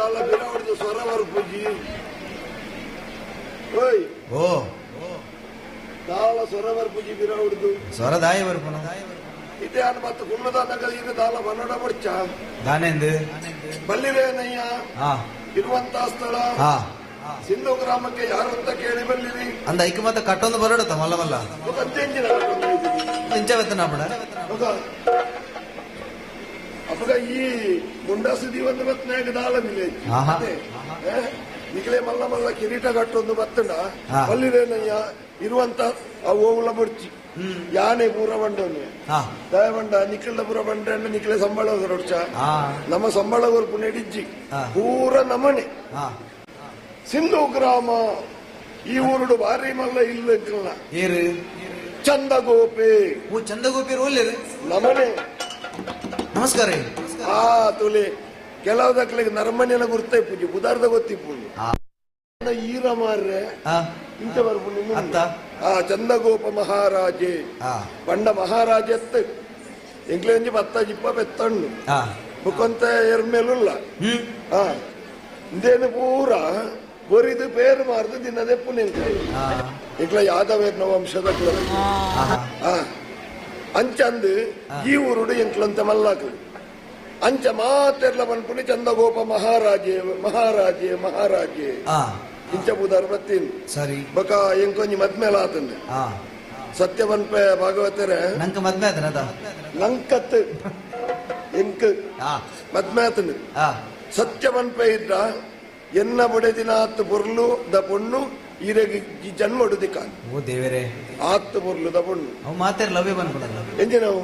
ದಾಲ ಬಿರಾವಡ್ದು ಸ್ವರವರ್ ಪೂಜಿ ಓಯ್ ಓ ದಾಲ ಸ್ವರವರ್ ಪೂಜಿ ಬಿರಾವಡ್ದು ಸ್ವರದಾಯ ಬರ್ಪನ ಇದೇ ಅನ್ ಮತ್ತು ಗುಣದಾನಗ ಈಗ ದಾಲ ಬನ್ನಡ ಬರ್ಚ ದಾನೆಂದು ಬಲ್ಲಿರೇನಯ್ಯ ಹಾ ಇರುವಂತ ಸ್ಥಳ ಹಾ ಸಿಂಧು ಗ್ರಾಮಕ್ಕೆ ಯಾರು ಅಂತ ಕೇಳಿ ಬಲ್ಲಿರಿ ಅಂದ ಐಕ ಮತ್ತೆ ಕಟ್ಟೊಂದು ಬರೋಡತ್ತ ಮಲ್ಲ ಮಲ್ಲ ಅಂಚೆಂಚಿನ ಇಂಚವೆತ್ತನ ಬಿಡ ಅಪ್ಪಗ ಈ ಗುಂಡಾಸುದಿ ಒಂದು ಬತ್ನಾಗ ದಾಲ ವಿಲೇಜ್ ಆಹಾ. ನಿಖಲೆ ಮಲ್ಲ ಮಲ್ಲ ಕಿರೀಟ ಕಟ್ಟೊಂದು ಬತ್ತಂಡ ಬಲ್ಲಿರೇನಯ್ಯ ಇರುವಂತ ಓವುಲ ಬರ್ಚಿ ಯಾನೆ ಪೂರ ಬಂಡವನು ಹಾ ದಯವಂಡ ನಿಖಿಲ ಪೂರ ಬಂಡ ನಿಖಲೆ ಸಂಬಳ ಹೊರಡ್ಚ ಹಾ ನಮ್ಮ ಸಂಬಳ ಹೊರಪು ನೆಡಿಜ್ಜಿ ಹಾ. ಪೂರ ನಮನೆ ಹಾ ಸಿಂಧು ಗ್ರಾಮ ಈ ಊರುಡು ಭಾರಿ ಮಲ್ಲ ಇಲ್ಲ ಏರು ಚಂದಗೋಪೆ ಓ ಚಂದಗೋಪಿ ಒಳ್ಳೆದು ನಮನೆ ನಮಸ್ಕಾರ ರೀ ಆ ತುಲೆ ಕೆಲವದಕ್ಲಿಗೆ ನರಮನೆನ ಗುರ್ತ ಪೂಜೆ ಬುಧಾರ್ದ ಗೊತ್ತಿಪ್ಪುಂಡು ಹಾ ಈರ ಮಾರ್ರೆ ಹಾ ಇಂಚ ಬರ್ಪುಂಡು ಅತ್ತ ಆ ಚಂದಗೋಪ ಮಹಾರಾಜೆ ಹಾ ಪಂಡ ಮಹಾರಾಜತ್ ಎಂಕ್ಲೆ ಒಂಜಿ ಬತ್ತ ಜಿಪ್ಪ ಬೆತ್ತಣ್ಣು ಹಾ ಬುಕ್ಕೊಂತ ಎರ್ಮೇಲುಲ್ಲ ಹ್ಮ್ ಆ ಇಂದೇನು ಪೂರ ಬೊರಿದು ಪೇರು ಮಾರ್ದು ದಿನದೆ ಪುನೆಂಕ ಹಾ ಎಂಕ್ಲ ಯಾದವೇರ್ನ ವಂಶದ ಆಹಾ. ಅಂಚಂದು ಈ ಊರುಡು ಎಂಕ್ಲಂತ ಮಲ್ಲಾಕಲು ಅಂಚ ಮಾತೆರ್ಲ ಪನ್ಪುನಿ ಚಂದಗೋಪ ಮಹಾರಾಜೆ ಮಹಾರಾಜೆ ಮಹಾರಾಜೆ ಹಾ ಇಂಚ ಬುಧಾರ್ ಬತ್ತೀನಿ ಸರಿ ಬಕ ಎಂಕೊಂಜಿ ಮದ್ಮೇಲ ಆತಂದೆ ಹಾ ಸತ್ಯವನ್ಪೆ ಭಾಗವತರೆ ನಂಕ ಮದ್ಮೆ ಆತನದ ಲಂಕತ್ ಎಂಕ್ ಹಾ ಮದ್ಮೇತನು ಹಾ ಸತ್ಯವನ್ಪೆ ಇದ್ದ ಎನ್ನ ಬುಡೆದಿನಾತ್ ಬೊರ್ಲು ದ ಪೊಣ್ಣು ಈರೆಗೆ ಜನ್ಮ ಹೊಡುದಿ ಕಾನ್ ಓ ದೇವರೇ ಆತ್ ಬೊರ್ಲು ದ ಪೊಣ್ಣು ಅವು ಮಾತೇರ್ ಲವ್ಯ ಬಂದ್ಬಿಡಲ್ಲ ಎಂಜಿ ನಾವು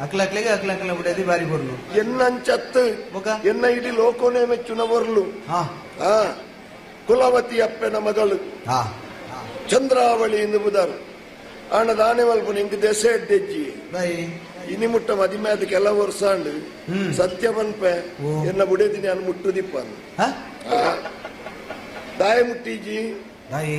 ಅಕ್ಲಕ್ಲೆಗೆ ಅಕ್ಲಕ್ಲ ಬಿಡದಿ ಬಾರಿ ಬರ್ಲು ಎನ್ನಂಚತ್ ಬೊಕ ಎನ್ನ ಇಡೀ ಲೋಕೋನೇ ಮೆಚ್ಚುನ ಬೊರ್ಲು ಹಾ ಆ ಕುಲವತಿ ಅಪ್ಪನ ಮಗಳು ಹಾ ಚಂದ್ರಾವಳಿ ಎಂದು ಬುದಾರು ಆಣ ದಾನೆ ಮಲ್ಪ ನಿಂಗೆ ದೆಸೆ ಎಡ್ಡೆಜ್ಜಿ ಬೈ ಇನಿ ಮುಟ್ಟ ಮದಿಮೇದ ಕೆಲ ವರ್ಷ ಅಂಡು ಸತ್ಯವನ್ಪೆ ಓ. ಎನ್ನ ಬುಡೆದಿನಿ ಅನ್ನು ಮುಟ್ಟುದಿಪ್ಪ ಹಾ ದಾಯ ಮುಟ್ಟಿಜಿ ಬಾಯಿ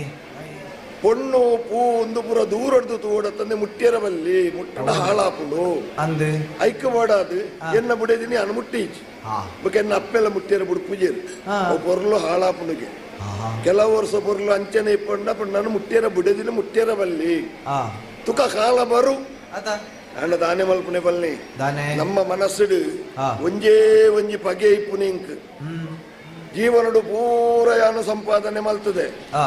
ಪೊಣ್ಣು ಪೂ ಒಂದು ಪುರ ದೂರಡ್ದು ತೋಡತ್ತಂದೆ ಮುಟ್ಟಿಯರ ಬಲ್ಲಿ ಮುಟ್ಟಡ ಹಾಳಾಪುಂಡು ಅಂದು ಐಕ ಓಡಾದು ಎನ್ನ ಬುಡೆದಿನಿ ಅನ್ನು ಮುಟ್ಟೀಜಿ ಹಾ ಬೊಕ ಎನ್ನ ಅಪ್ಪೆಲ್ಲ ಮುಟ್ಟಿಯರ ಬುಡು ಪೂಜೆರು ಹಾ. ಅವು ಪೊರ್ಲು ಹಾಳಾಪುಂಡುಗೆ ಹಾ ಕೆಲವು ವರ್ಷ ಪೊರ್ಲು ಅಂಚನೆ ಇಪ್ಪಂಡ ನಾನು ಮುಟ್ಟಿಯರ ಬುಡೆದಿನಿ ಮುಟ್ಟಿಯರ ಬಲ್ಲಿ ಹಾ ತುಕ ಕಾಲ ಬರು ಅದ ಅಣ್ಣ ದಾನೆ ಮಲ್ಪನೆ ಬಲ್ನಿ ದಾನೆ ನಮ್ಮ ಮನಸ್ಸುಡು ಹಾ. ಒಂಜೇ ಒಂಜಿ ಪಗೆ ಇಪ್ಪುನಿ ಇಂಕ್ ಹ್ಮ್ ಜೀವನಡು ಪೂರ ಯಾನು ಸಂಪಾದನೆ ಮಲ್ತದೆ ಹಾ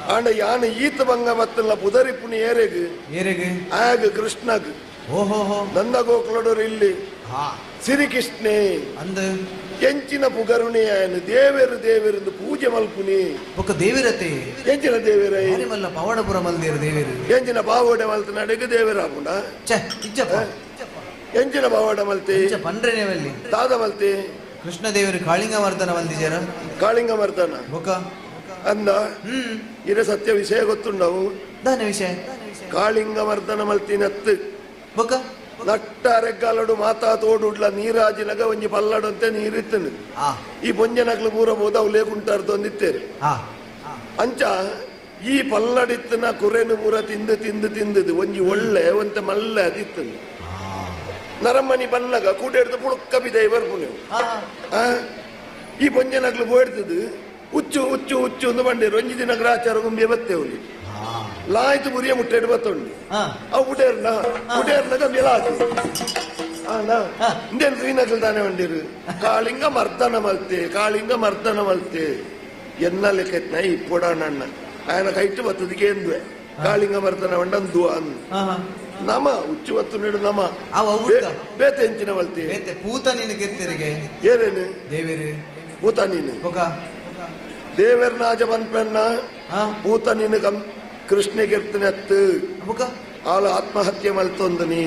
ಆಂಡ ಯಾನು ಈತ ಭಂಗ ಬತ್ತಲ್ಲ ಪುದರಿಪ್ಪುನಿ ಏರೆಗ್ ಏರೆಗೆ ಆಗ್ ಕೃಷ್ಣಗ್ ಓಹೋ ಹೋ ನಂದ ಗೋಕುಲಡೋರು ಇಲ್ಲಿ ಹಾ ಸಿರಿಕೃಷ್ಣೆ ಅಂದು ಎಂಚಿನ ಪುಗರುಣಿ ಆಯನು ದೇವೇರು ದೇವೇರು ಪೂಜೆ ಮಲ್ಪುನಿ ಬೊಕ್ಕ ದೇವಿರತೆ ಎಂಚಿನ ದೇವೇರ ಬಾರಿ ಮಲ್ಲ ಪವಾಡಪುರ ಮಲ್ದೇರು ದೇವಿರು ಎಂಚಿನ ಬಾವೋಡೆ ಮಲ್ತ ನಡೆಗೆ ದೇವೇರ ಆಪುಂಡ ಛೆ ಇಜ್ಜಪ್ಪ ಎಂಚಿನ ಬಾವೋಡೆ ಮಲ್ತೆ ಇಜ್ಜ ಪಂಡ್ರೆನೇವಲ್ಲಿ ದಾದ ಮಲ್ತೆ ಕೃಷ್ಣ ದೇವರು ಕಾಳಿಂಗ ವರ್ಧನ ಮಲ್ದಿಜಾರ ಕಾಳಿಂಗ ಮರ್ದನ ಬೊಕ್ಕ ಅಂದ ಇರ ಸತ್ಯ ವಿಷಯ ಗೊತ್ತುಂಡವು ದಾನೆ ವಿಷಯ ಕಾಳಿಂಗ ಮರ್ದನ ಮಲ್ತಿನತ್ತು ಬೊಕ್ಕ ನಟ್ಟ ಅರೆಗ್ಗಾಲಡು ಮಾತಾ ತೋಡುಡ್ಲ ನೀರಾಜಿನಗ ಒಂಜಿ ಪಲ್ಲಡು ಅಂತ ನೀರಿತ್ತನು ಆ ಈ ಬೊಂಜನಗ್ಲು ಪೂರ ಬೋದ ಅವು ಲೇಕುಂಟಾರ್ದು ಅಂದಿತ್ತೇರು ಆ ಅಂಚ ಈ ಪಲ್ಲಡಿತ್ತನ ಕುರೆನು ಪೂರ ತಿಂದು ತಿಂದು ತಿಂದದು ಒಂಜಿ ಒಳ್ಳೆ ಒಂತ ಮಲ್ಲೆ ಅದಿತ್ತನು ನರಮ್ಮನಿ ಬನ್ನಗ ಕೂಡೆಡ್ದು ಪುಳುಕ್ಕ ಬಿದೆ ಬರ್ಪು ಆ ಈ ಬೊಂಜನಗ್ಲು ಬೋಡ್ತದು ಹುಚ್ಚು ಹುಚ್ಚು ಹುಚ್ಚು ಒಂದು ಬಂಡೇರು ಒಂಜಿ ದಿನ ಗ್ರಾಚಾರ ಗುಂಬೆ ಬತ್ತೇವಲಿ ಲಾಯ್ತು ಬುರಿಯ ಮುಟ್ಟೆಡು ಬತ್ತೊಂಡು ಆ ಅವು ಉಡೇರ್ನಾಗ ಮಿಲಾದು ಇಂದೇನು ಕ್ರೀನಗಲ್ ತಾನೆ ಬಂದಿರು ಕಾಳಿಂಗ ಮರ್ದನ ಮಲ್ತೆ ಎನ್ನ ಲೆಕ್ಕ ಇಪ್ಪೊಡ ನನ್ನ ఆయన కైట్ వత్తది కేంద్రే కాళింగ మర్దన వండందు అన్ నమ ఉచ్చు వత్తునేడు నమ ಬೇತೆ ಎಂಚಿನ ವಲ್ತಿ ಬೇತೆ ಪೂತ ನೀನು ಗೆರ್ತಿರಿಗೆ ಏನೇನು ದೇವೇರು ಪೂತ ನೀನು ಬೊಕ ದೇವರ್ನಾಜ ಬನ್ಪೆನ್ನ ಪೂತ ನೀನು ಕೃಷ್ಣ ಗೆರ್ತಿನ ಅತ್ತು ಬೊಕ ಆಳ ಆತ್ಮಹತ್ಯೆ ಮಲ್ತೊಂದು ನೀ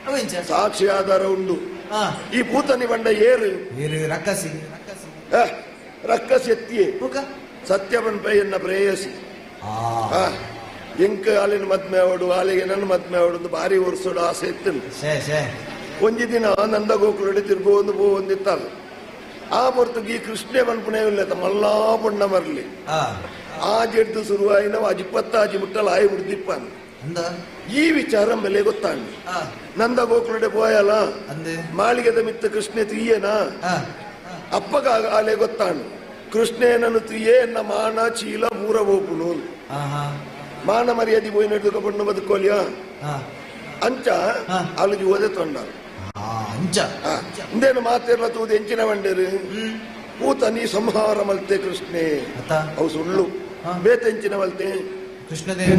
ಅವೆಂಚ ಸಾಕ್ಷಿ ಆಧಾರ ಉಂಡು ಈ ಪೂತನಿ ಬಂಡ ಏರು ಏರು ರಕ್ಕಸಿ ರಕ್ಕಸಿ ಎತ್ತಿಯೇ ಬೊಕ ಸತ್ಯವನ್ ಪೈಯನ್ನ ಪ್ರೇಯಸಿ ಎಂಕ ಅಲ್ಲಿನ ಮದ್ಮೆ ಅವಡು ಅಲ್ಲಿಗೆ ನನ್ನ ಮದ್ಮೆ ಅವಡು ಭಾರಿ ಒರ್ಸೋಡು ಆಸೆ ಇತ್ತನು ಒಂಜಿ ದಿನ ನಂದ ಗೋಕುಲಡಿ ತಿರ್ಗೋ ಒಂದು ಪೋ ಒಂದಿತ್ತಾಗ ಆ ಹೊರತು ಈ ಕೃಷ್ಣೆ ಬನ್ಪುಣೆ ಇಲ್ಲ ಮಲ್ಲಾ ಪುಣ್ಣ ಮರ್ಲಿ ಆ ಜಡ್ದು ಶುರುವಾಯಿನ ಅಜಿಪ್ಪತ್ತಾಜಿ ಮುಟ್ಟಲ ಆಯಿ ಮುಡ್ದಿಪ್ಪ ಈ ವಿಚಾರ ಮೇಲೆ ಗೊತ್ತಾಂಡು ನಂದ ಗೋಕುಲಡೆ ಪೋಯಲ್ಲ ಮಾಳಿಗೆದ ಮಿತ್ತ ಕೃಷ್ಣೆ ತೀಯನಾ ಅಪ್ಪಗ ಆಲೆ ಗೊತ್ತಾನು ಕೃಷ್ಣೇನನು ಏನ ಮಾನ ಚೀಲ ಮೂರ ಓಪುನು ಮಾನ ಮರ್ಯಾದೆ పోయి నడుక పడిన బతుకోలియా ಅಂಚ ಅಲ್ಲಿಗೆ ಓದೆ ತೊಂಡ ಅಂಚ ಇಂದೇನು ಮಾತೆಲ್ಲ ತೂದು ಎಂಚಿನ ಬಂಡೇರು ಪೂತ ನೀ ಸಂಹಾರ ಮಲ್ತೆ ಕೃಷ್ಣೆ ಅವು ಸುಳ್ಳು ಬೇತೆಂಚಿನ ಮಲ್ತೆ ಕೃಷ್ಣದೇವ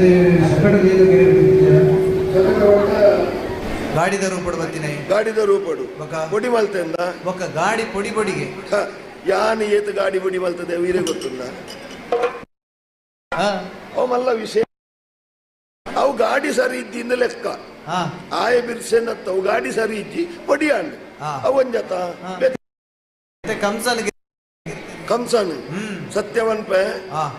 ಗಾಡಿದ ರೂಪಡು ಬರ್ತೀನಿ ಗಾಡಿದ ರೂಪಡು ಪೊಡಿ ಮಲ್ತೆ ಅಂದ ఒక ಗಾಡಿ ಪೊಡಿ ಪೊಡಿಗೆ ಯಾನ್ ಏತು ಗಾಡಿ ಪೊಡಿ ಮಲ್ತದೆ ವೀರೇ ಗೊತ್ತುಂಡ ಅವು ಮಲ್ಲ ವಿಷಯ ಅವು ಗಾಡಿ ಸರಿ ಇದ್ದಿಂದ ಲೆಕ್ಕ ಆಯ ಬಿರ್ಸೆನತ್ತ ಅವು ಗಾಡಿ ಸರಿ ಇಜ್ಜಿ ಪೊಡಿಯಾಂಡ್ ಅವಂಜತ ಕಂಸನ್ ಸತ್ಯವನ್ಪ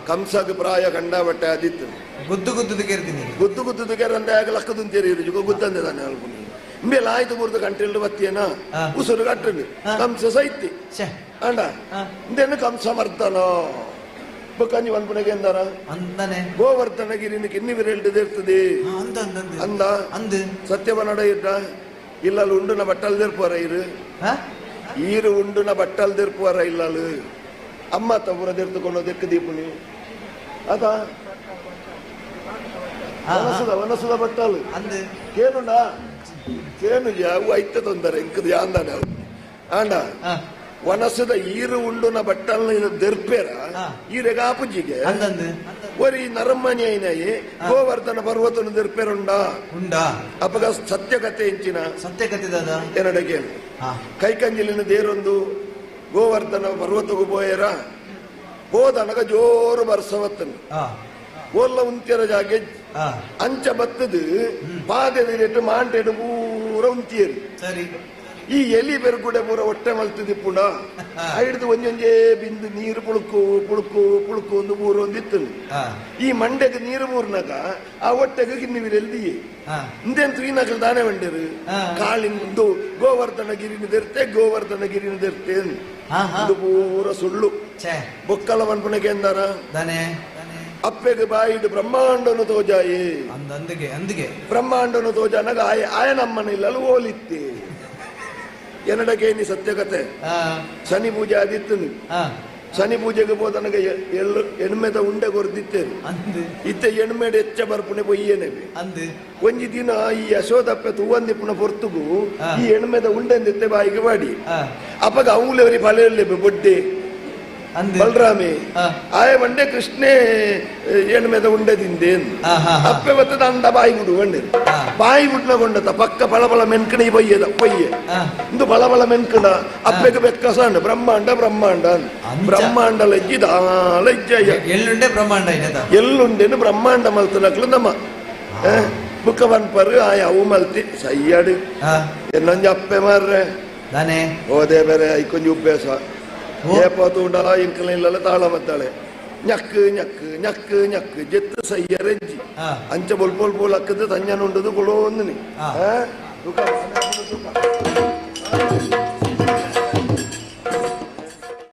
ಕಂಸಗ್ ಪ್ರಾಯ ಕಂಡ ಬಟ್ಟೆ ಆದಿತ್ತು ಗುದ್ದು ಗುದ್ದು ಕೇರ್ತೀನಿ ಗುದ್ದು ಗುದ್ದು ಕೇರಂದೆ ಆಗ ಲಕ್ಕದಂತೇರಿ ಗುದ್ದಂದೆ ತಾನೆ ಅಲ್ಪುನಿ ಇಂಬೆಲ್ಲ ಆಯ್ತು ಮೂರ್ದು ಗಂಟೆ ಬತ್ತಿಯೇನ ಉಸುರು ಕಟ್ಟಂడి ಕಂಸ ಸೈತಿ ಅಂಡ ಇಂದೇನು ಕಂಸ ಮರ್ದನೋ ಕಂಜಿ ಅನ್ಪುಣಗೆ ಎಂದಾರ ಗೋವರ್ಧನಗಿರಿನ ಕಿನ್ನಿ ವಿರಲ್ಟದು ಇರ್ತದೆ ಅಂದ ಸತ್ಯವನಡ ಇದ್ದ ಇಲ್ಲಲ್ಲಿ ಉಂಡುನ ಬಟ್ಟಲ್ ತೆರ್ಪುವರ ಈರು ಉಂಡುನ ಬಟ್ಟಲ್ ತೆರ್ಪುವರ ಇಲ್ಲಲು ಅಮ್ಮ ತವರ ತೆರ್ದುಕೊಂಡು ತೆಕ್ಕ ದೀಪುನಿ ಅದ ವನಸುದ ಬಟ್ಟಲು ಕೇನುಂಡ ಕೇನು ಯಾವು ಐತ ತೊಂದರೆ ಇಂಕದು ಯಾಂದಾನೆ ಆಂಡ ವನಸದ ಈರು ಉಂಡುನ ಬಟ್ಟಲ್ನ ದೆರ್ಪೇರ ಈರೆಗ ಆಪುಜಿಗೆ ಒರಿ ನರಮ್ಮನಿ ಐನಾಯಿ ಗೋವರ್ಧನ ಪರ್ವತನ ದೆರ್ಪೇರುಂಡ ಅಪಗ ಸತ್ಯಕತೆ ಇಂಚಿನ ಸತ್ಯಕತೆ ಎರಡಗೆ ಕೈಕಂಜಿಲಿನ ದೇರೊಂದು ಗೋವರ್ಧನ ಪರ್ವತಗೂ ಪೋಯರ ಹೋದನಗ ಜೋರು ಬರ್ಸವತ್ತನು ಓಲ್ಲ ಉಂತಿಯರ ಜಾಗೆ ಅಂಚ ಬತ್ತದು ಪಾದೆದಿಟ್ಟು ಮಾಂಟೆಡು ಪೂರ ಉಂತಿಯರು ಸರಿ ಈ ಎಲಿ ಬೆರ್ಗುಡೆ ಪೂರ ಹೊಟ್ಟೆ ಮಲ್ತದಿ ಪುಡ ಹಿಡಿದು ಒಂಜೊಂಜೇ ಬಿಂದು ನೀರು ಪುಳುಕು ಪುಳುಕು ಪುಳುಕು ಒಂದು ಮೂರು ಒಂದಿತ್ತು ಈ ಮಂಡೆಗೆ ನೀರು ಮೂರ್ನಾಗ ಆ ಹೊಟ್ಟೆಗೆ ಕಿನ್ನಿವಿರೆಲ್ದಿಯೇ ಇಂದೇನು ತ್ರೀನಕಲ್ ದಾನೆ ಬಂಡೇರು ಕಾಳಿಂದು ಗೋವರ್ಧನ ಗಿರಿನ ದೆರ್ತೆ ಗೋವರ್ಧನ ಗಿರಿನ ದೆರ್ತೆ ಅದು ಪೂರ ಸುಳ್ಳು ಬೊಕ್ಕಲ ಮನ್ಪುಣಗೆ ಎಂದಾರ ಅಪ್ಪೆಗೆ ಬಾಯಿಡು ಬ್ರಹ್ಮಾಂಡನು ತೋಜಾಯೇ ಅಂದಿಗೆ ಬ್ರಹ್ಮಾಂಡನು ತೋಜಾನಾಗ ಆಯನಮ್ಮನ ಇಲ್ಲಲು ಓಲಿತ್ತೆ ಎನ್ನಡಗೆ ನೀ ಸತ್ಯಕತೆ ಶನಿ ಪೂಜೆ ಆದಿತ್ತು ಶನಿ ಪೂಜೆಗೆ ಹೋದನಗೆ ಎಣ್ಮೆದ ಉಂಡೆ ಕೊರ್ದಿತ್ತೇನು ಇತ್ತೆ ಎಣ್ಮೆಡ್ ಹೆಚ್ಚ ಬರ್ಪುಣೆ ಬೊಯ್ಯೇನೆ ಒಂಜಿ ದಿನ ಈ ಯಶೋದಪ್ಪೆ ತೂವಂದಿಪ್ಪುನ ಪೊರ್ತುಗು ಈ ಎಣ್ಮೆದ ಉಂಡೆಂದಿತ್ತೆ ಬಾಯಿಗೆ ಬಾಡಿ ಅಪ್ಪಗ ಅವಲೆವರಿ ಫಲೆಯಲ್ಲೇ ಬೊಡ್ಡೆ ಬಲರಾಮೆ ಆಯ ಬಂಡೆ ಕೃಷ್ಣೇ ಎಣ್ಮೆದ ಉಂಡೆದಿಂದೇನು ಅಪ್ಪೆ ಬತ್ತದ ಅಂದ ಬಾಯಿ ಬಿಡು ಬಂಡೆ ಬಾಯಿ ಬಿಟ್ನ ಕೊಂಡತ ಪಕ್ಕ ಬಲಬಲ ಮೆನ್ಕಣ ಬೊಯ್ಯದ ಪೊಯ್ಯೆ ಇಂದು ಬಲಬಲ ಮೆನ್ಕಣ ಅಪ್ಪೆಗೆ ಬೆಕ್ಕಸಂಡ ಬ್ರಹ್ಮಾಂಡ ಬ್ರಹ್ಮಾಂಡ ಬ್ರಹ್ಮಾಂಡ ಲಜ್ಜಿದ ಲಜ್ಜಯ್ಯ ಎಲ್ಲುಂಡೆನು ಬ್ರಹ್ಮಾಂಡ ಮಲ್ತನಕ್ಲು ನಮ್ಮ ಬುಕ್ಕವನ್ ಪರ್ ಆಯ ಅವು ಮಲ್ತಿ ಸಯ್ಯಾಡು ಇನ್ನೊಂಜಿ ಅಪ್ಪೆ ಮಾರ್ರೆ ಓದೇ ಬೇರೆ ಐಕೊಂಜಿ ಉಬ್ಬೇಸ ಏಪಾತು ಉಂಡಲ ಇಂಕಲ ಇಲ್ಲಲ್ಲ ತಾಳ ಮತ್ತಾಳೆ ഞക്ക് ഞക്ക് ഞക്ക് ഞക്ക് ജെത്ത് സയ്യറഞ്ചി അഞ്ച ബോൾ ബോൾ ബോൾ അക്കത് തഞ്ഞാനുണ്ടത് കൊളോന്നിന്